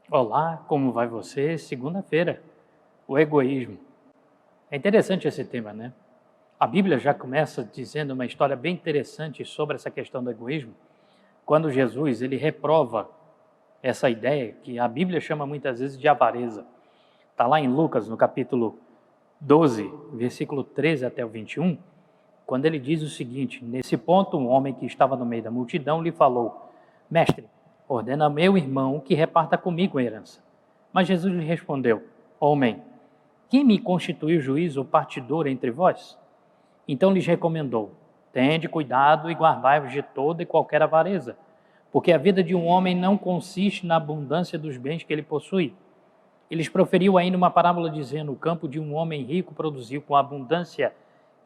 Olá, como vai você? Segunda-feira, o egoísmo. É interessante esse tema, né? A Bíblia já começa dizendo uma história bem interessante sobre essa questão do egoísmo, quando Jesus ele reprova essa ideia que a Bíblia chama muitas vezes de avareza. Está lá em Lucas, no capítulo 12, versículo 13 até o 21, quando ele diz o seguinte: nesse ponto, um homem que estava no meio da multidão lhe falou: Mestre, ordena ao meu irmão que reparta comigo a herança. Mas Jesus lhe respondeu: Homem, quem me constituiu juiz ou partidor entre vós? Então lhes recomendou: Tende cuidado e guardai-vos de toda e qualquer avareza, porque a vida de um homem não consiste na abundância dos bens que ele possui. Eles proferiu ainda uma parábola dizendo: O campo de um homem rico produziu com abundância,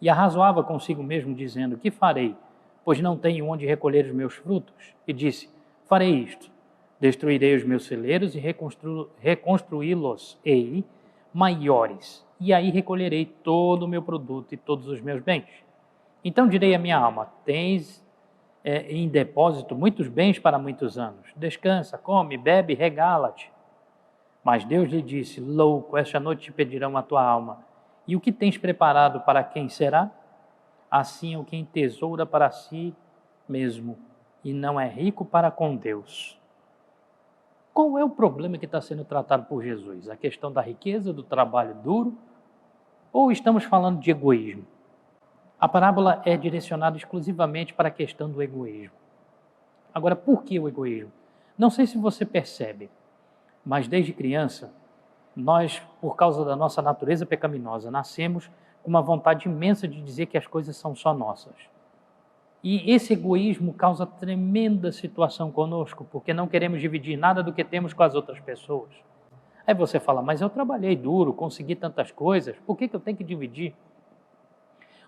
e arrazoava consigo mesmo, dizendo: Que farei? Pois não tenho onde recolher os meus frutos. E disse: Farei isto: destruirei os meus celeiros e reconstruí-los-ei maiores, e aí recolherei todo o meu produto e todos os meus bens. Então direi à minha alma: Tens em depósito muitos bens para muitos anos. Descansa, come, bebe, regala-te. Mas Deus lhe disse: Louco, esta noite te pedirão a tua alma. E o que tens preparado para quem será? Assim é o que entesoura para si mesmo e não é rico para com Deus. Qual é o problema que está sendo tratado por Jesus? A questão da riqueza, do trabalho duro? Ou estamos falando de egoísmo? A parábola é direcionada exclusivamente para a questão do egoísmo. Agora, por que o egoísmo? Não sei se você percebe, mas desde criança, nós, por causa da nossa natureza pecaminosa, nascemos com uma vontade imensa de dizer que as coisas são só nossas. E esse egoísmo causa tremenda situação conosco, porque não queremos dividir nada do que temos com as outras pessoas. Aí você fala: mas eu trabalhei duro, consegui tantas coisas, por que eu tenho que dividir?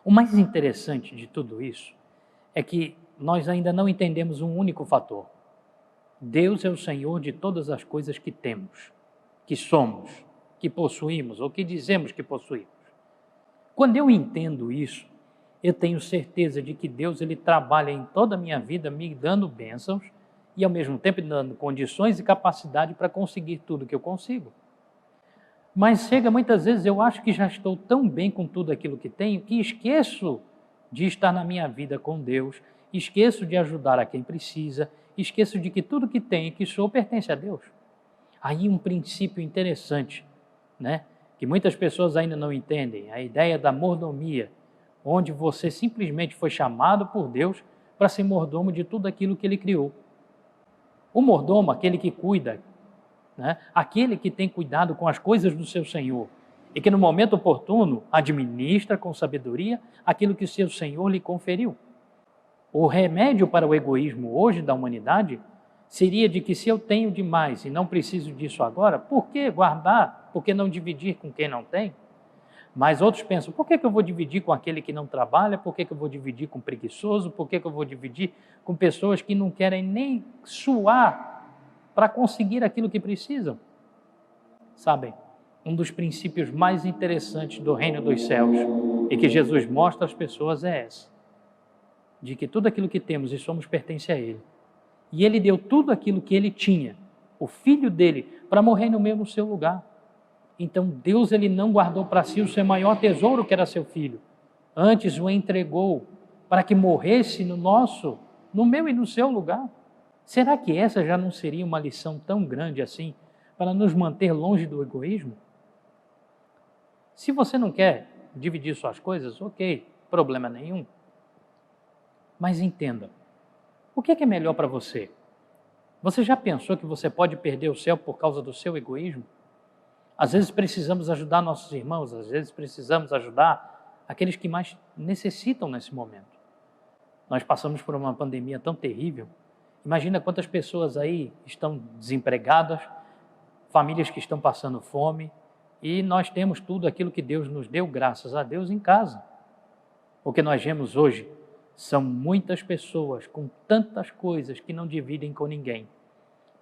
O mais interessante de tudo isso é que nós ainda não entendemos um único fator. Deus é o Senhor de todas as coisas que temos, que somos, que possuímos ou que dizemos que possuímos. Quando eu entendo isso, eu tenho certeza de que Deus ele trabalha em toda a minha vida me dando bênçãos e ao mesmo tempo me dando condições e capacidade para conseguir tudo que eu consigo. Mas chega muitas vezes, eu acho que já estou tão bem com tudo aquilo que tenho, que esqueço de estar na minha vida com Deus, esqueço de ajudar a quem precisa, esqueço de que tudo que tenho e que sou pertence a Deus. Aí um princípio interessante, né? Que muitas pessoas ainda não entendem, a ideia da mordomia, onde você simplesmente foi chamado por Deus para ser mordomo de tudo aquilo que Ele criou. O mordomo, aquele que cuida, né? Aquele que tem cuidado com as coisas do seu Senhor e que no momento oportuno administra com sabedoria aquilo que o seu Senhor lhe conferiu. O remédio para o egoísmo hoje da humanidade seria de que se eu tenho demais e não preciso disso agora, por que guardar? Por que não dividir com quem não tem? Mas outros pensam: por que eu vou dividir com aquele que não trabalha? Por que eu vou dividir com preguiçoso? Por que eu vou dividir com pessoas que não querem nem suar para conseguir aquilo que precisam? Sabem, um dos princípios mais interessantes do reino dos céus e que Jesus mostra às pessoas é esse: de que tudo aquilo que temos e somos pertence a Ele. E Ele deu tudo aquilo que Ele tinha, o Filho dele, para morrer no meu, no seu lugar. Então Deus ele não guardou para si o seu maior tesouro, que era seu Filho. Antes o entregou para que morresse no meu e no seu lugar. Será que essa já não seria uma lição tão grande assim para nos manter longe do egoísmo? Se você não quer dividir suas coisas, ok, problema nenhum. Mas entenda, o que é melhor para você? Você já pensou que você pode perder o céu por causa do seu egoísmo? Às vezes precisamos ajudar nossos irmãos, às vezes precisamos ajudar aqueles que mais necessitam nesse momento. Nós passamos por uma pandemia tão terrível. Imagina quantas pessoas aí estão desempregadas, famílias que estão passando fome, e nós temos tudo aquilo que Deus nos deu, graças a Deus, em casa. O que nós vemos hoje são muitas pessoas com tantas coisas que não dividem com ninguém,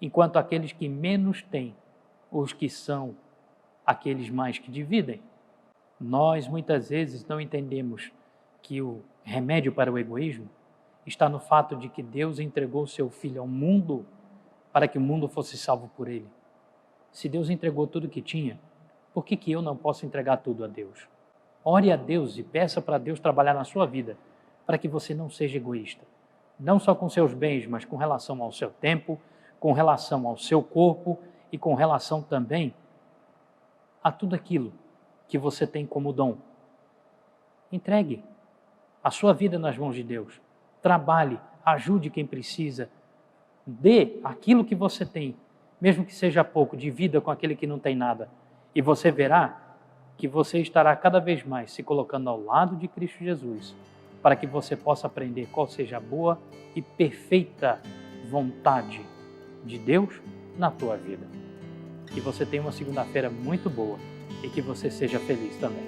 enquanto aqueles que menos têm, os que são aqueles mais que dividem. Nós muitas vezes não entendemos que o remédio para o egoísmo está no fato de que Deus entregou o seu Filho ao mundo para que o mundo fosse salvo por ele. Se Deus entregou tudo que tinha, por que eu não posso entregar tudo a Deus? Ore a Deus e peça para Deus trabalhar na sua vida, para que você não seja egoísta. Não só com seus bens, mas com relação ao seu tempo, com relação ao seu corpo e com relação também a tudo aquilo que você tem como dom. Entregue a sua vida nas mãos de Deus. Trabalhe, ajude quem precisa. Dê aquilo que você tem, mesmo que seja pouco, divida com aquele que não tem nada. E você verá que você estará cada vez mais se colocando ao lado de Cristo Jesus, para que você possa aprender qual seja a boa e perfeita vontade de Deus na tua vida. Que você tenha uma segunda-feira muito boa e que você seja feliz também.